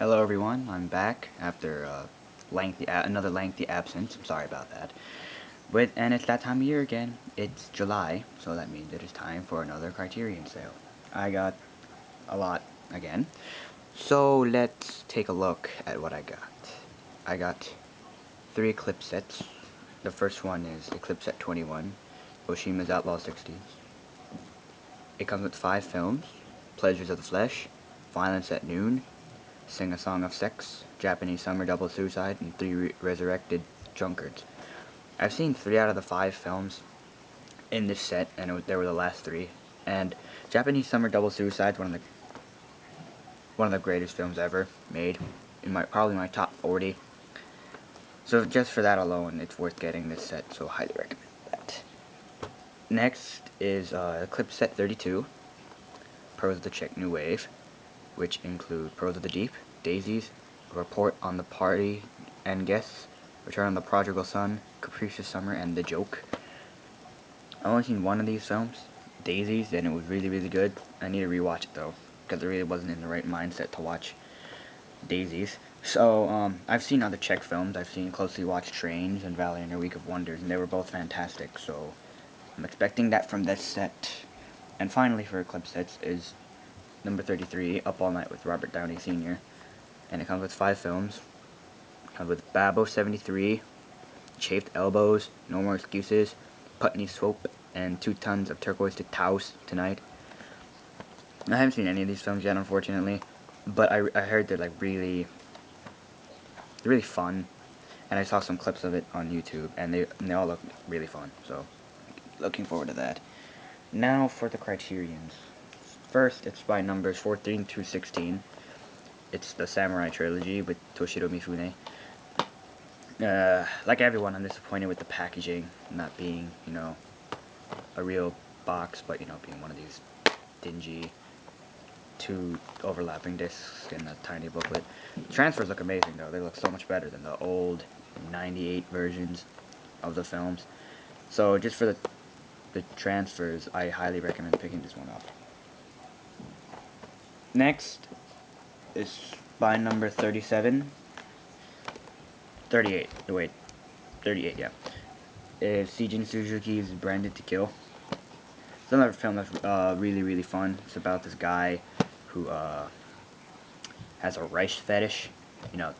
Hello everyone, I'm back after another lengthy absence. I'm sorry about that. And it's that time of year again. It's July, so that means it is time for another Criterion sale. I got a lot again. So let's take a look at what I got. I got 3 Eclipse sets. The first one is Eclipse Set 21, Oshima's Outlaw 60s. It comes with 5 films: Pleasures of the Flesh, Violence at Noon, Sing a Song of Sex, Japanese Summer Double Suicide, and 3 Resurrected Drunkards. I've seen 3 out of the 5 films in this set, and they were the last 3. And Japanese Summer Double Suicide is one of the greatest films ever made, in probably my top 40. So just for that alone, it's worth getting this set. So highly recommend that. Next is Eclipse Set 32, Pearls of the Czech New Wave, which include Pearls of the Deep, Daisies, A Report on the Party and Guests, Return on the Prodigal Son, Capricious Summer, and The Joke. I've only seen one of these films, Daisies, and it was really good. I need to rewatch it though, because I really wasn't in the right mindset to watch Daisies. So, I've seen other Czech films. I've seen Closely Watched Trains and Valley and a Week of Wonders, and they were both fantastic, so I'm expecting that from this set. And finally, for Eclipse sets is number 33, Up All Night with Robert Downey Sr. And it comes with 5 films. It comes with Babbo 73, Chafed Elbows, No More Excuses, Putney Swope, and 2 Tons of Turquoise to Taos Tonight. I haven't seen any of these films yet, unfortunately, but I heard they're like really fun, and I saw some clips of it on YouTube, and they all look really fun, so looking forward to that. Now for the Criterions. First, it's by numbers 14 through 16. It's the Samurai Trilogy with Toshiro Mifune. Like everyone, I'm disappointed with the packaging not being, a real box, but, being one of these dingy 2 overlapping discs in a tiny booklet. The transfers look amazing, though. They look so much better than the old 98 versions of the films. So, just for the transfers, I highly recommend picking this one up. Next is by number 37. 38. Wait. 38, yeah. Is Seijin Suzuki's Branded to Kill. It's another film that's really fun. It's about this guy who has a rice fetish.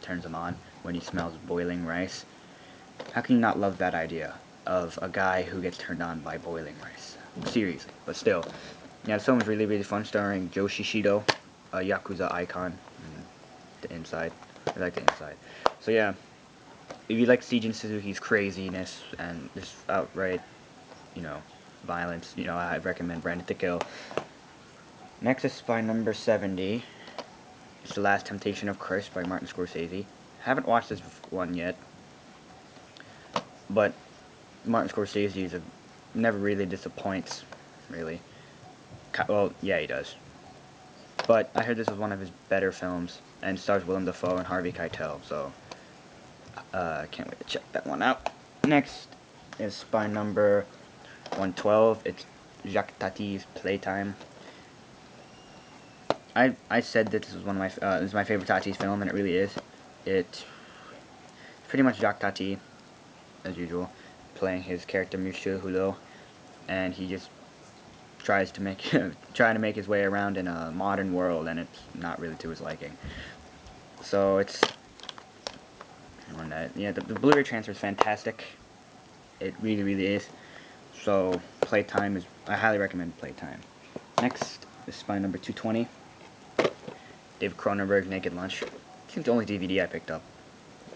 Turns him on when he smells boiling rice. How can you not love that idea of a guy who gets turned on by boiling rice? Seriously, but still. Yeah, this film is really fun, starring Joe Shishido, a Yakuza icon. The inside. I like the inside. So yeah, if you like Seijin Suzuki's craziness and just outright, violence, I recommend Branded to Kill. Next is by number 70. It's The Last Temptation of Christ by Martin Scorsese. Haven't watched this one yet, but Martin Scorsese never really disappoints, really. Well, yeah, he does. But I heard this was one of his better films, and stars Willem Dafoe and Harvey Keitel, so I can't wait to check that one out. Next is by number 112. It's Jacques Tati's Playtime. I said that this was this is my favorite Tati's film, and it really is. It's pretty much Jacques Tati, as usual, playing his character Monsieur Hulot, and he just trying to make his way around in a modern world, and it's not really to his liking. So it's the Blu-ray transfer is fantastic. It really is. So Playtime I highly recommend Playtime. Next is by number 220. David Cronenberg's Naked Lunch. I think the only DVD I picked up.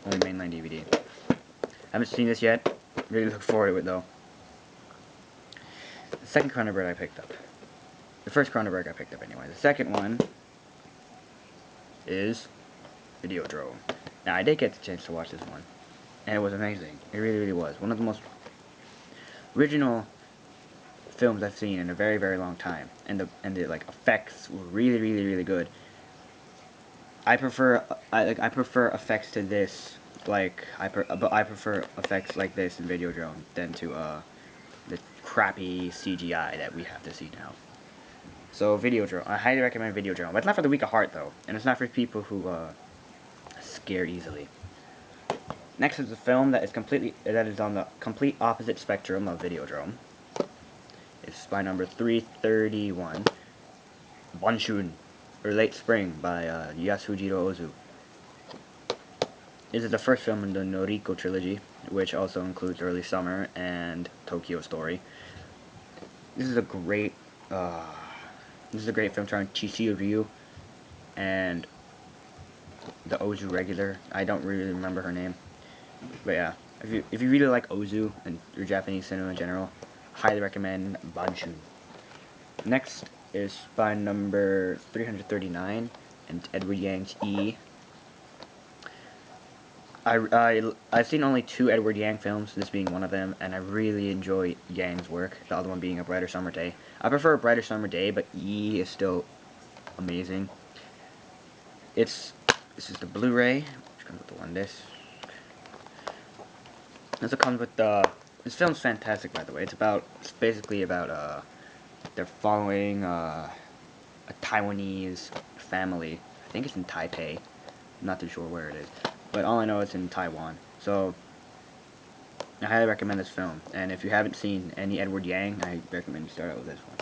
Only mainline DVD. Haven't seen this yet. Really look forward to it though. The second Cronenberg I picked up. The first Cronenberg I picked up anyway. The second one is Videodrome. Now I did get the chance to watch this one, and it was amazing. It really was. One of the most original films I've seen in a very long time, and the like effects were really good. I prefer effects to this. But I prefer effects like this in Videodrome than to the crappy CGI that we have to see now. So Videodrome, I highly recommend Videodrome. But it's not for the weak of heart though, and it's not for people who scare easily. Next is a film that is on the complete opposite spectrum of Videodrome. It's by number 331, Bonshun, or Late Spring by Yasujiro Ozu. This is the first film in the Noriko trilogy, which also includes Early Summer and Tokyo Story. This is a great film starring Chichiyo Ryu and the Ozu regular. I don't really remember her name, but yeah, if you really like Ozu and your Japanese cinema in general, highly recommend Bonshun. Next is by number 339 and Edward Yang's E. I've seen only 2 Edward Yang films, this being one of them, and I really enjoy Yang's work, the other one being A Brighter Summer Day. I prefer A Brighter Summer Day, but E is still amazing. This is the Blu-ray, which comes with the one disc. This comes with this film's fantastic, by the way. It's basically about they're following a Taiwanese family. I think it's in Taipei. I'm not too sure where it is, but all I know is in Taiwan. So I highly recommend this film. And if you haven't seen any Edward Yang, I recommend you start out with this one.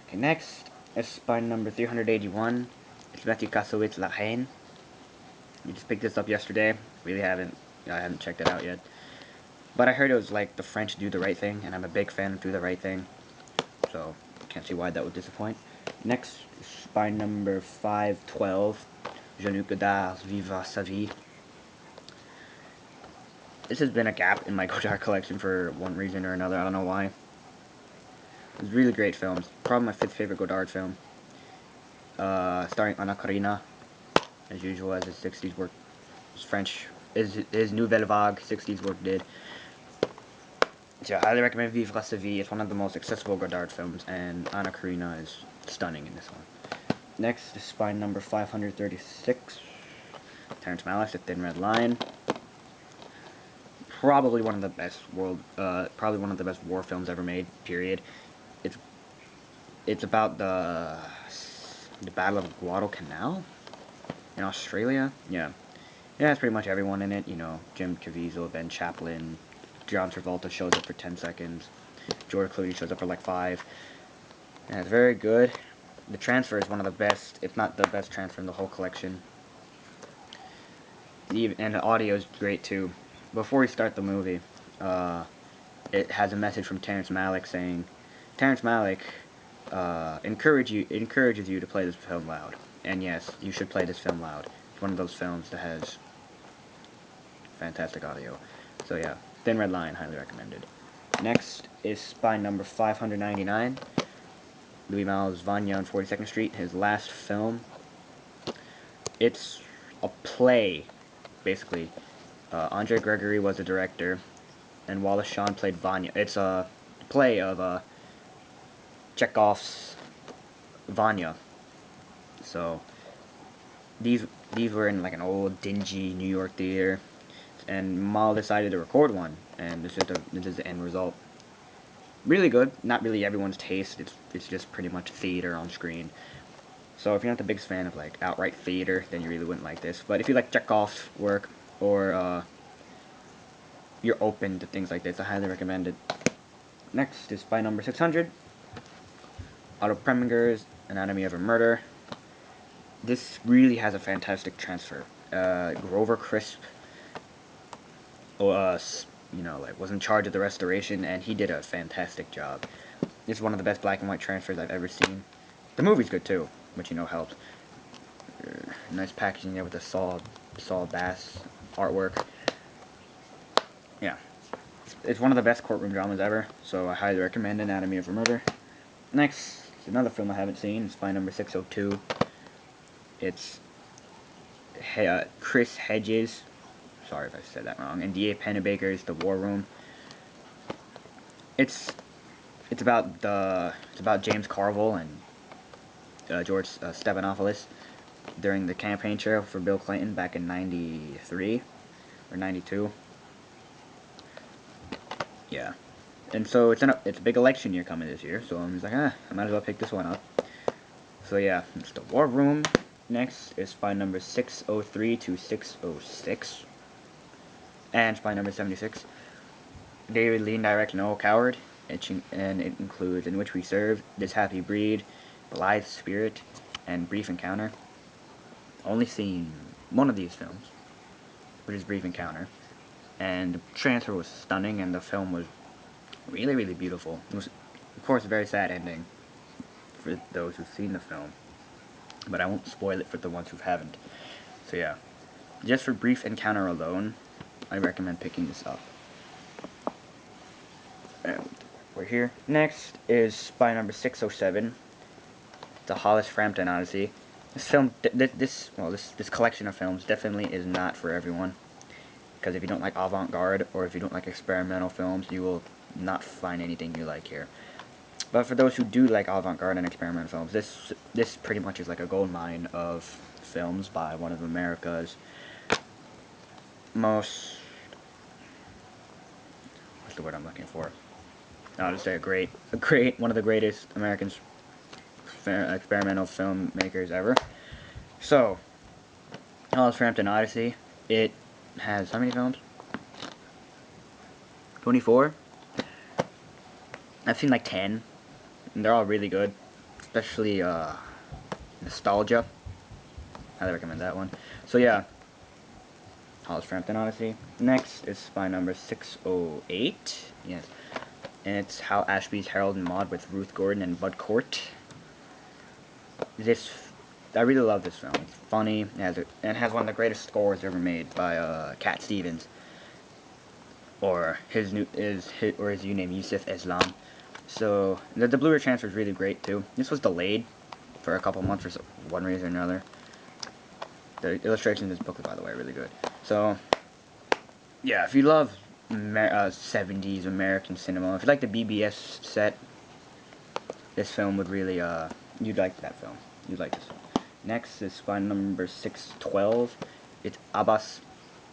Okay, next is by number 381. It's Matthew Kasowitz's La Haine. You just picked this up yesterday. I haven't checked it out yet. But I heard it was like the French Do the Right Thing, and I'm a big fan of Do the Right Thing. So can't see why that would disappoint. Next is by number 512. Jean-Luc Godard's Viva sa vie. This has been a gap in my Godard collection for one reason or another. I don't know why. It's really great films. Probably my 5th favorite Godard film. Starring Anna Karina, as usual, as his 60s work. His French, his Nouvelle Vague 60s work did. So I highly recommend Vivre sa vie. It's one of the most accessible Godard films, and Anna Karina is stunning in this one. Next is by number 536. Terrence Malick's The Thin Red Line. Probably one of the best war films ever made. Period. It's about the Battle of Guadalcanal in Australia. Yeah, it has pretty much everyone in it. You know, Jim Caviezel, Ben Chaplin, John Travolta shows up for 10 seconds. George Clooney shows up for like 5. And it's very good. The transfer is one of the best, if not the best transfer in the whole collection. And the audio is great too. Before we start the movie, it has a message from Terrence Malick saying, Terrence Malick encourages you to play this film loud. And yes, you should play this film loud. It's one of those films that has fantastic audio. So yeah, Thin Red Line, highly recommended. Next is by number 599. Louis Malle's Vanya on 42nd Street, his last film. It's a play, basically. Andre Gregory was the director, and Wallace Shawn played Vanya. It's a play of Chekhov's Vanya. So these were in like an old dingy New York theater, and Malle decided to record one, and this is the end result. Really good. Not really everyone's taste. It's just pretty much theater on screen. So if you're not the biggest fan of like outright theater, then you really wouldn't like this. But if you like Chekhov's work, or you're open to things like this, I highly recommend it. Next is by number 600. Otto Preminger's Anatomy of a Murder. This really has a fantastic transfer. Grover Crisp, was in charge of the restoration, and he did a fantastic job. This is one of the best black and white transfers I've ever seen. The movie's good too, which helps. Nice packaging there with the Saul Bass artwork. Yeah, it's one of the best courtroom dramas ever, so I highly recommend Anatomy of a Murder. Next is another film I haven't seen. It's by number 602. It's Chris Hedges, sorry if I said that wrong, and D.A. Pennebaker's The War Room. It's about James Carville and George Stephanopoulos during the campaign trail for Bill Clinton back in '93 or '92. Yeah, and so it's a big election year coming this year, so I'm just like, I might as well pick this one up. So yeah, it's The War Room. Next is spine number 603 to 606. And spine number 76. David Lean Direct No Coward. And it includes In Which We Serve, This Happy Breed, Blithe Spirit, and Brief Encounter. Only seen one of these films, which is Brief Encounter. And the transfer was stunning, and the film was really, really beautiful. It was, of course, a very sad ending for those who've seen the film, but I won't spoil it for the ones who haven't. So yeah, just for Brief Encounter alone, I recommend picking this up. And we're here. Next is spy number 607, The Hollis Frampton Odyssey. This film, this collection of films definitely is not for everyone. Because if you don't like avant-garde, or if you don't like experimental films, you will not find anything you like here. But for those who do like avant-garde and experimental films, this pretty much is like a gold mine of films by one of America's most, what's the word I'm looking for? I'll just say one of the greatest American experimental filmmakers ever. So, Hollis Frampton Odyssey, it has how many films? 24? I've seen like 10, and they're all really good, especially Nostalgia. Highly recommend that one. So yeah, Hollis Frampton Odyssey. Next is spy number 608. Yes, and it's Hal Ashby's Harold and Maude with Ruth Gordon and Bud Cort. I really love this film. It's funny, and it has one of the greatest scores ever made by Cat Stevens, or his new name Yusuf Islam. So the Blu-ray transfer is really great too. This was delayed for a couple months for one reason or another. The illustrations in this book, by the way, are really good. So yeah, if you love 70s American cinema, if you like the BBS set, this film would really you'd like that film. You'd like this film. Next is spine number 612. It's Abbas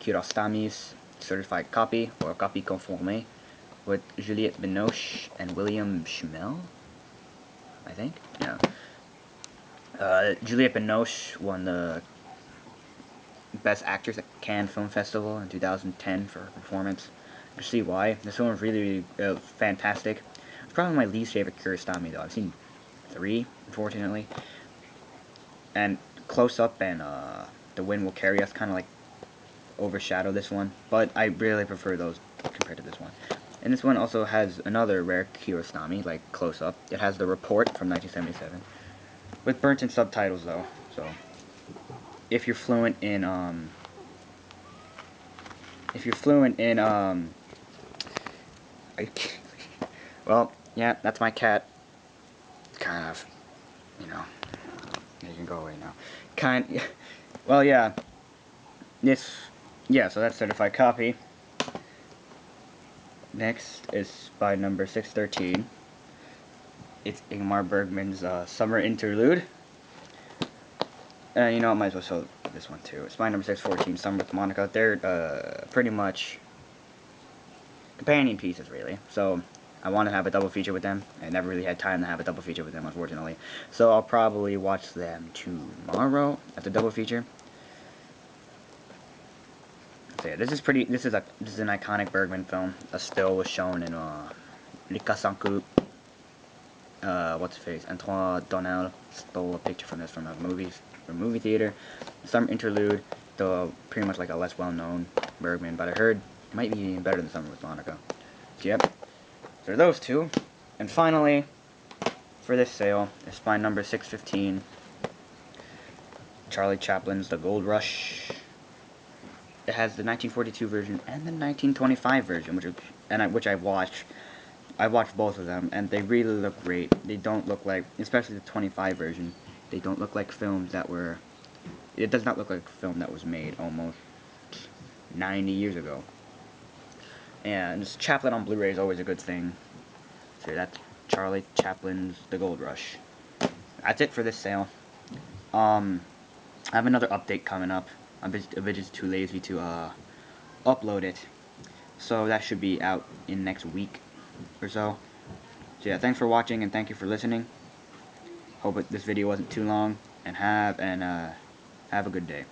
Kiarostami's certified copy, or copy conforme, with Juliette Binoche and William Schmel, I think. Yeah. Juliette Binoche won the Best Actress at Cannes Film Festival in 2010 for her performance. You see why. This film is really, really fantastic. It's probably my least favorite Kiarostami, though. I've seen 3, unfortunately. And Close Up and The Wind Will Carry Us kind of like overshadow this one, but I really prefer those compared to this one. And this one also has another rare Kiarostami, like Close Up. It has The Report from 1977, with burnt-in subtitles though. So if you're fluent in well, yeah, that's my cat. Kind of, you know. You can go away now. Well, yeah. So that's certified copy. Next is by number 613. It's Ingmar Bergman's Summer Interlude. And you know, I might as well show this one too. It's by number 614, Summer with Monica. They're pretty much companion pieces, really. So I want to have a double feature with them. I never really had time to have a double feature with them, unfortunately. So I'll probably watch them tomorrow at the double feature. So yeah, this is an iconic Bergman film. A still was shown in Rika Sanku. What's his face? Antoine Donnell stole a picture from this from a movie theater. Summer Interlude, though pretty much like a less well-known Bergman, but I heard it might be even better than Summer with Monica. So, yep. So those two. And finally, for this sale, is spine number 615. Charlie Chaplin's The Gold Rush. It has the 1942 version and the 1925 version, which I watched. I watched both of them, and they really look great. They don't look like, especially the 25 version, they don't look like films that were. It does not look like a film that was made almost 90 years ago. And just Chaplin on Blu-ray is always a good thing. So that's Charlie Chaplin's The Gold Rush. That's it for this sale. I have another update coming up. I'm just too lazy to upload it, so that should be out in next week or so. So yeah, thanks for watching and thank you for listening. Hope this video wasn't too long, and Have a good day.